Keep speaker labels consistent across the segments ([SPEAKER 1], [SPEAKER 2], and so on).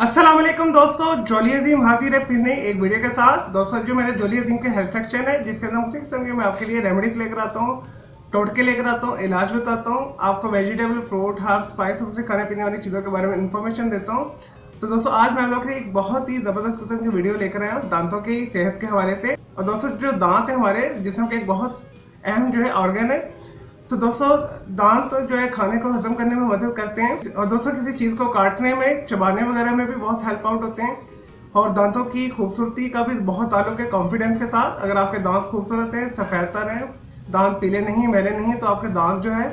[SPEAKER 1] अस्सलाम वालेकुम दोस्तों, जोली अजीम हाजिर है फिर नई एक वीडियो के साथ। दोस्तों जो मेरे जोली अजीम के हेल्थ सेक्शन है जिसके अंदर मुख्तलिफ किस्म के मैं आपके लिए रेमेडीज लेकर आता हूँ, टोटके लेकर आता हूँ, इलाज बताता हूँ, आपको वेजिटेबल, फ्रूट, हर्ब, स्पाइस से खाने पीने वाली चीज़ों के बारे में इन्फॉर्मेशन देता हूँ। तो दोस्तों आज मैं आप लोग के लिए एक बहुत ही ज़बरदस्त किस्म की वीडियो लेकर आया हूँ दांतों की सेहत के हवाले से। और दोस्तों जो दांत है हमारे जिसम के एक बहुत अहम जो है ऑर्गन है। तो दोस्तों दांत जो है खाने को हजम करने में मदद करते हैं और दोस्तों किसी चीज को काटने में, चबाने वगैरह में भी बहुत हेल्प आउट होते हैं। और दांतों की खूबसूरती का भी बहुत ताल्लुक है कॉन्फिडेंस के साथ। अगर आपके दांत खूबसूरत हैं, सफेद तर हैं, दांत पीले नहीं, मैले नहीं, तो आपके दांत जो है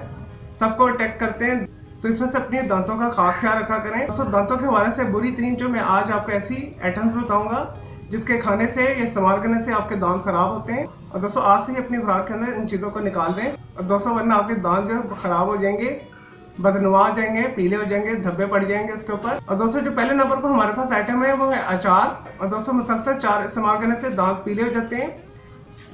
[SPEAKER 1] सबको अटैक करते हैं। तो इस वजह से अपने दांतों का खास ख्याल रखा करें। दोस्तों दांतों के हवाले से बुरी तरीन जो मैं आज आपको ऐसी आइटम्स बताऊंगा जिसके खाने से या इस्तेमाल करने से आपके दांत खराब होते हैं। और दोस्तों आज से ही अपनी खुराक के अंदर इन चीज़ों को निकाल दें। और दोस्तों वरना आपके दांत जो है खराब हो जाएंगे, बदनुमा हो जाएंगे, पीले हो जाएंगे, धब्बे पड़ जाएंगे उसके ऊपर। और दोस्तों जो पहले नंबर पर हमारे पास आइटम है वो है अचार। और दोस्तों मुसलसल अचार इस्तेमाल करने से दांत पीले हो जाते हैं,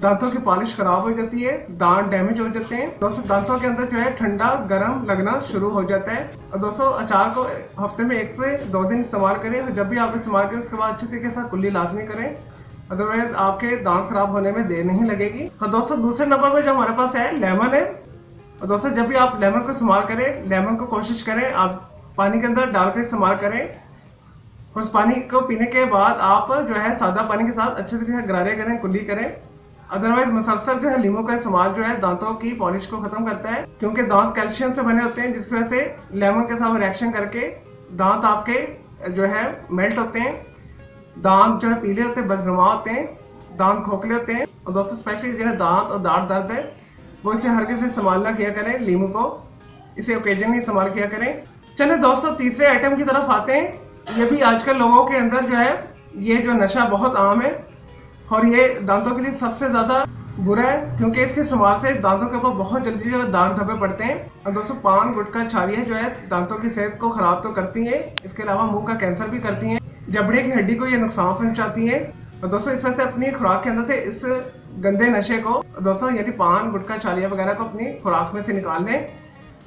[SPEAKER 1] दांतों की पॉलिश खराब हो जाती है, दांत डैमेज हो जाते हैं। दोस्तों दांतों के अंदर जो है ठंडा गर्म लगना शुरू हो जाता है। और दोस्तों अचार को हफ्ते में 1 से 2 दिन इस्तेमाल करें। और जब भी आप इस्तेमाल करें उसके बाद अच्छे तरीके से कुल्ली लाजमी करें, अदरवाइज आपके दांत खराब होने में देर नहीं लगेगी। और दोस्तों दूसरे नंबर पर जो हमारे पास है लेमन है। और दोस्तों जब भी आप लेमन को इस्तेमाल करें, लेमन को कोशिश करें आप पानी के अंदर डालकर इस्तेमाल करें। उस पानी को पीने के बाद आप जो है सादा पानी के साथ अच्छे तरीके से गरारे करें, कुल्ली करें। अदरवाइज मुसलसल जो है लीमू का इस्तेमाल जो है दांतों की पॉलिश को खत्म करता है, क्योंकि दांत कैल्शियम से बने होते हैं जिस वजह से लेमन के साथ रिएक्शन करके दांत आपके जो है मेल्ट होते हैं, दांत जो है पीले होते हैं, बदनुमा होते हैं, दांत खोखले होते हैं। और दोस्तों स्पेशली जो है दांत और दांत दर्द है वो इसे हर किसी इस्तेमाल ना किया करें, लीमू को इसे ओकेजन ही इस्तेमाल किया करें। चले दोस्तों तीसरे आइटम की तरफ आते हैं। ये भी आजकल लोगों के अंदर जो है ये जो नशा बहुत आम है और ये दांतों के लिए सबसे ज्यादा बुरा है, क्योंकि इसके इस्तेमाल से दांतों के ऊपर बहुत जल्दी जो दाग धब्बे पड़ते हैं। और दोस्तों पान, गुटखा, छालियाँ जो है दांतों की सेहत को खराब तो करती है, इसके अलावा मुंह का कैंसर भी करती है, जबड़े की हड्डी को ये नुकसान पहुंचाती है। और दोस्तों इस वजह से अपनी खुराक के अंदर से इस गंदे नशे को दोस्तों यानी पान, गुटखा, छालियाँ वगैरह को अपनी खुराक में से निकाल दें।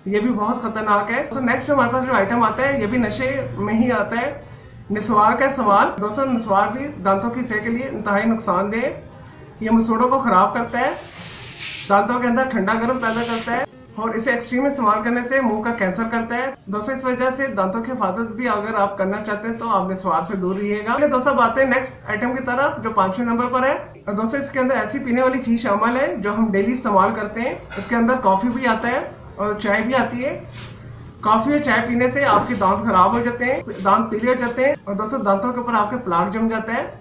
[SPEAKER 1] ये भी बहुत खतरनाक है। तो नेक्स्ट हमारे पास जो आइटम आता है ये भी नशे में ही आता है, निस्वार का इस्तेमाल। दोस्तों निस्वार भी दांतों की सेहत के लिए इंतहाई नुकसानदेह। ये मसूड़ों को खराब करता है, दांतों के अंदर ठंडा गर्म पैदा करता है और इसे एक्सट्रीम इस्तेमाल करने से मुंह का कैंसर करता है। दोस्तों इस वजह से दांतों की हिफाजत भी अगर आप करना चाहते हैं तो आप निस्वार से दूर रहिएगा। दोस्तों बात है नेक्स्ट आइटम की तरफ जो 5वें नंबर पर है। और दोस्तों इसके अंदर ऐसी पीने वाली चीज शामिल है जो हम डेली इस्तेमाल करते हैं। इसके अंदर कॉफी भी आता है और चाय भी आती है। कॉफी और चाय पीने से आपके दांत खराब हो जाते हैं, दांत पीले हो जाते हैं और दोस्तों दांतों के ऊपर आपके प्लाक जम जाता है।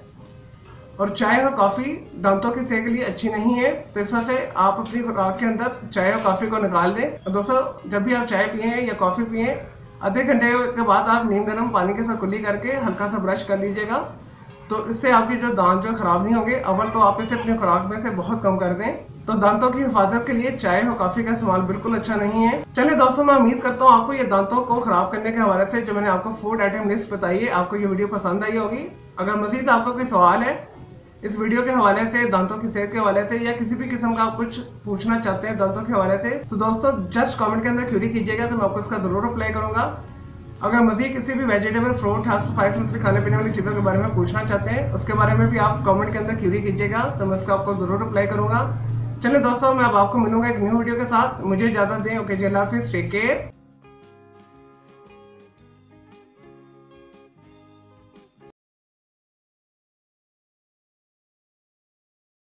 [SPEAKER 1] और चाय और कॉफी दांतों की सेहत के लिए अच्छी नहीं है, तो इस वजह से आप अपनी खुराक के अंदर चाय और कॉफी को निकाल दें। और दोस्तों जब भी आप चाय पिए या कॉफी पिए आधे घंटे के बाद आप नीम गर्म पानी के साथ कुल्ली करके हल्का सा ब्रश कर लीजिएगा, तो इससे आपके जो दांत जो खराब नहीं होंगे। अव्वल तो आप इसे अपनी खुराक में से बहुत कम कर दें। तो दांतों की हिफाजत के लिए चाय और कॉफी का इस्तेमाल बिल्कुल अच्छा नहीं है। चलिए दोस्तों मैं उम्मीद करता हूँ आपको ये दांतों को खराब करने के हवाले से जो मैंने आपको फूड आइटम लिस्ट बताई है आपको ये वीडियो पसंद आई होगी। अगर मजीद आपको कोई सवाल है इस वीडियो के हवाले से, दांतों की सेहत के हवाले से या किसी भी किस्म का आप कुछ पूछना चाहते हैं दांतों के हवाले से, तो दोस्तों जस्ट कमेंट के अंदर क्यूरी कीजिएगा, तो मैं आपको इसका जरूर रिप्लाई करूंगा। अगर मजीद किसी भी वेजिटेबल, फ्रूट, हर्ब, स्पाइस से खाने पीने वाली चीज़ों के बारे में पूछना चाहते हैं उसके बारे में भी आप कमेंट के अंदर क्यूरी कीजिएगा, तो मैं इसका आपको जरूर रिप्लाई करूंगा। चलिए दोस्तों मैं अब आपको मिलूंगा एक न्यू वीडियो के साथ। मुझे इजाजत दें। ओके जी, अल्लाह हाफिज़, टेक केयर।